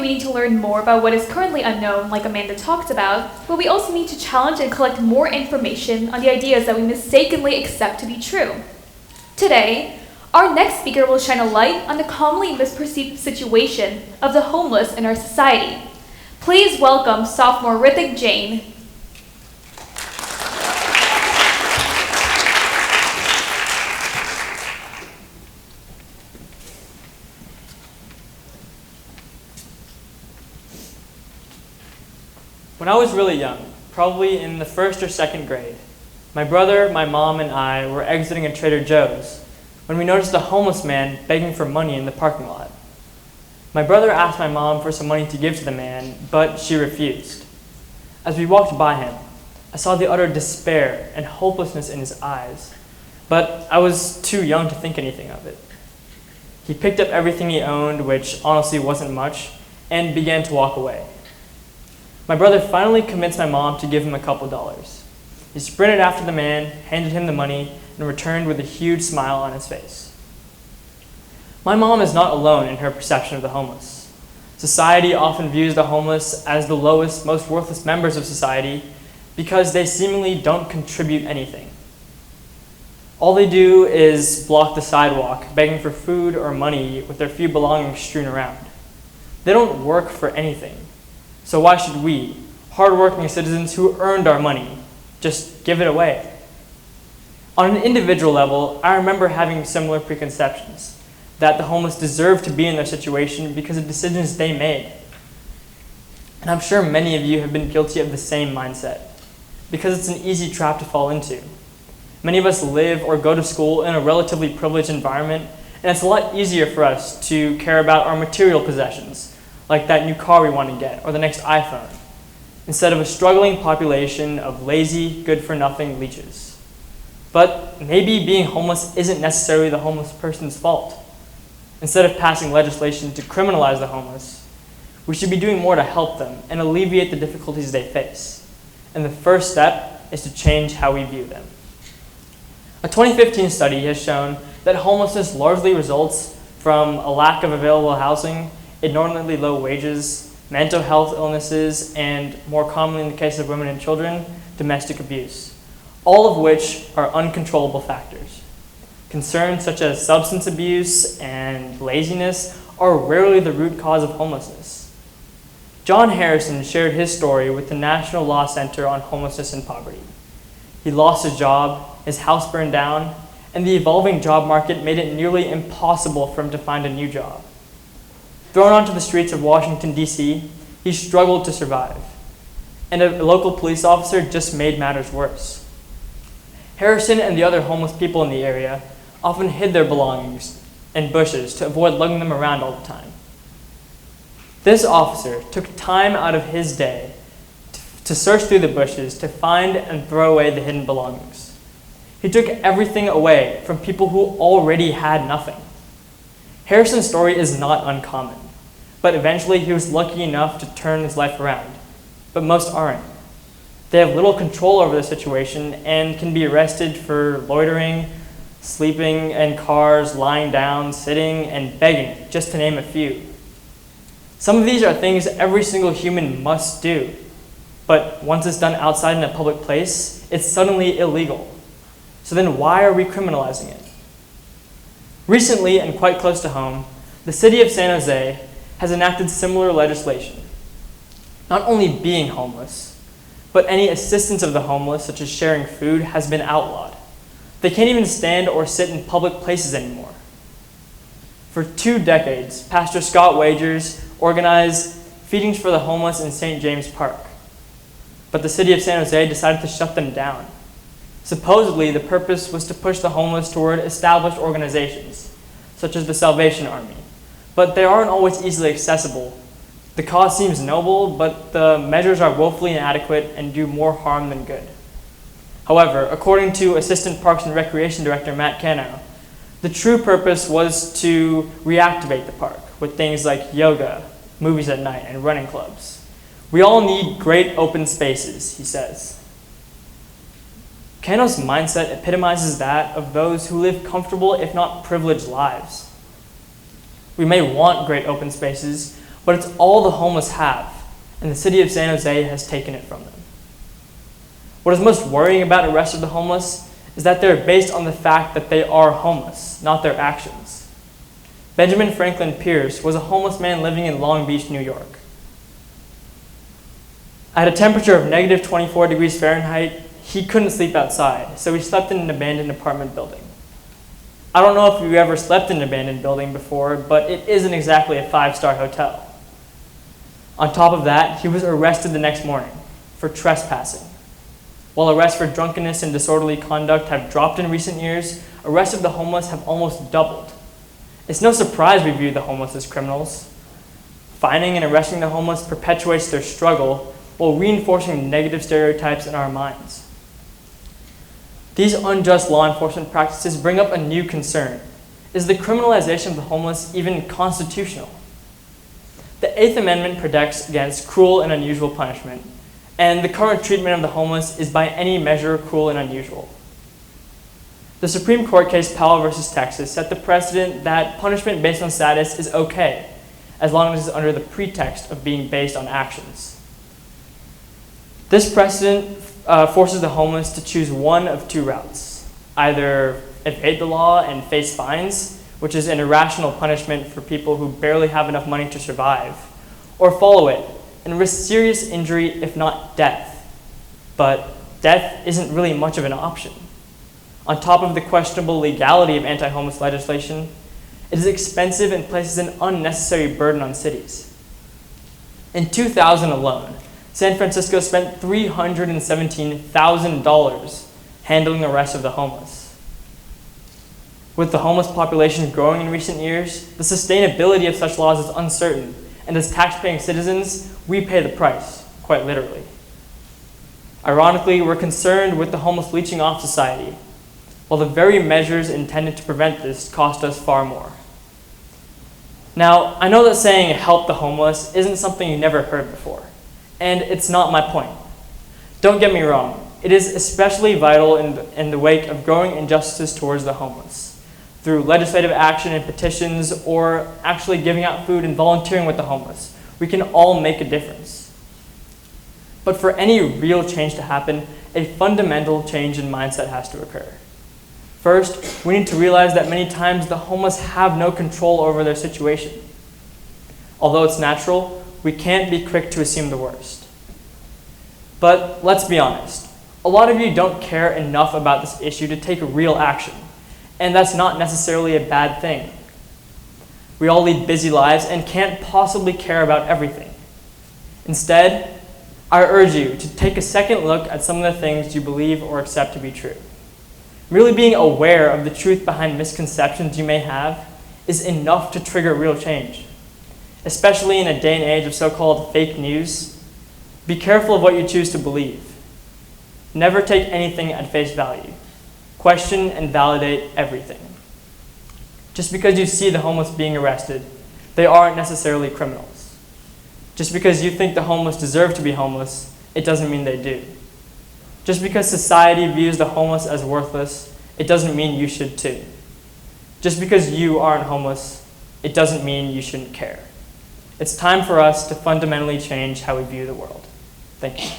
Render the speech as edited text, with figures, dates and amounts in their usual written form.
we need to learn more about what is currently unknown, like Amanda talked about, but we also need to challenge and collect more information on the ideas that we mistakenly accept to be true. Today, our next speaker will shine a light on the commonly misperceived situation of the homeless in our society. Please welcome sophomore Rithik Jain. When I was really young, probably in the first or second grade, my brother, my mom, and I were exiting a Trader Joe's when we noticed a homeless man begging for money in the parking lot. My brother asked my mom for some money to give to the man, but she refused. As we walked by him, I saw the utter despair and hopelessness in his eyes, but I was too young to think anything of it. He picked up everything he owned, which honestly wasn't much, and began to walk away. My brother finally convinced my mom to give him a couple dollars. He sprinted after the man, handed him the money, and returned with a huge smile on his face. My mom is not alone in her perception of the homeless. Society often views the homeless as the lowest, most worthless members of society because they seemingly don't contribute anything. All they do is block the sidewalk, begging for food or money with their few belongings strewn around. They don't work for anything. So why should we, hardworking citizens who earned our money, just give it away? On an individual level, I remember having similar preconceptions, that the homeless deserve to be in their situation because of decisions they made. And I'm sure many of you have been guilty of the same mindset, because it's an easy trap to fall into. Many of us live or go to school in a relatively privileged environment, and it's a lot easier for us to care about our material possessions, like that new car we want to get or the next iPhone, instead of a struggling population of lazy, good-for-nothing leeches. But maybe being homeless isn't necessarily the homeless person's fault. Instead of passing legislation to criminalize the homeless, we should be doing more to help them and alleviate the difficulties they face. And the first step is to change how we view them. A 2015 study has shown that homelessness largely results from a lack of available housing, inordinately low wages, mental health illnesses, and more commonly in the case of women and children, domestic abuse, all of which are uncontrollable factors. Concerns such as substance abuse and laziness are rarely the root cause of homelessness. John Harrison shared his story with the National Law Center on Homelessness and Poverty. He lost his job, his house burned down, and the evolving job market made it nearly impossible for him to find a new job. Thrown onto the streets of Washington, D.C., he struggled to survive, and a local police officer just made matters worse. Harrison and the other homeless people in the area often hid their belongings in bushes to avoid lugging them around all the time. This officer took time out of his day to search through the bushes to find and throw away the hidden belongings. He took everything away from people who already had nothing. Harrison's story is not uncommon, but eventually he was lucky enough to turn his life around, but most aren't. They have little control over the situation and can be arrested for loitering, sleeping in cars, lying down, sitting, and begging, just to name a few. Some of these are things every single human must do, but once it's done outside in a public place, it's suddenly illegal. So then why are we criminalizing it? Recently, and quite close to home, the city of San Jose has enacted similar legislation. Not only being homeless, but any assistance of the homeless, such as sharing food, has been outlawed. They can't even stand or sit in public places anymore. For 2 decades, Pastor Scott Wagers organized feedings for the homeless in St. James Park. But the city of San Jose decided to shut them down. Supposedly, the purpose was to push the homeless toward established organizations, such as the Salvation Army. But they aren't always easily accessible. The cause seems noble, but the measures are woefully inadequate and do more harm than good. However, according to Assistant Parks and Recreation Director Matt Cano, the true purpose was to reactivate the park with things like yoga, movies at night, and running clubs. We all need great open spaces, he says. Cano's mindset epitomizes that of those who live comfortable, if not privileged lives. We may want great open spaces, but it's all the homeless have, and the city of San Jose has taken it from them. What is most worrying about arrest of the homeless is that they're based on the fact that they are homeless, not their actions. Benjamin Franklin Pierce was a homeless man living in Long Beach, New York. At a temperature of negative 24 degrees Fahrenheit, he couldn't sleep outside, so he slept in an abandoned apartment building. I don't know if you've ever slept in an abandoned building before, but it isn't exactly a 5-star hotel. On top of that, he was arrested the next morning for trespassing. While arrests for drunkenness and disorderly conduct have dropped in recent years, arrests of the homeless have almost doubled. It's no surprise we view the homeless as criminals. Finding and arresting the homeless perpetuates their struggle while reinforcing negative stereotypes in our minds. These unjust law enforcement practices bring up a new concern. Is the criminalization of the homeless even constitutional? The 8th Amendment protects against cruel and unusual punishment, and the current treatment of the homeless is by any measure cruel and unusual. The Supreme Court case Powell v. Texas set the precedent that punishment based on status is okay, as long as it's under the pretext of being based on actions. This precedent forces the homeless to choose one of two routes: either evade the law and face fines, which is an irrational punishment for people who barely have enough money to survive, or follow it and risk serious injury, if not death. But death isn't really much of an option. On top of the questionable legality of anti-homeless legislation, it is expensive and places an unnecessary burden on cities. In 2000 alone, San Francisco spent $317,000 handling the arrest of the homeless. With the homeless population growing in recent years, the sustainability of such laws is uncertain, and as tax-paying citizens, we pay the price, quite literally. Ironically, we're concerned with the homeless leeching off society, while the very measures intended to prevent this cost us far more. Now, I know that saying help the homeless isn't something you never heard before, and it's not my point. Don't get me wrong, it is especially vital in the wake of growing injustices towards the homeless. Through legislative action and petitions, or actually giving out food and volunteering with the homeless, we can all make a difference. But for any real change to happen, a fundamental change in mindset has to occur. First, we need to realize that many times the homeless have no control over their situation. Although it's natural, we can't be quick to assume the worst. But let's be honest, a lot of you don't care enough about this issue to take real action, and that's not necessarily a bad thing. We all lead busy lives and can't possibly care about everything. Instead, I urge you to take a second look at some of the things you believe or accept to be true. Merely being aware of the truth behind misconceptions you may have is enough to trigger real change. Especially in a day and age of so-called fake news, be careful of what you choose to believe. Never take anything at face value. Question and validate everything. Just because you see the homeless being arrested, they aren't necessarily criminals. Just because you think the homeless deserve to be homeless, it doesn't mean they do. Just because society views the homeless as worthless, it doesn't mean you should too. Just because you aren't homeless, it doesn't mean you shouldn't care. It's time for us to fundamentally change how we view the world. Thank you.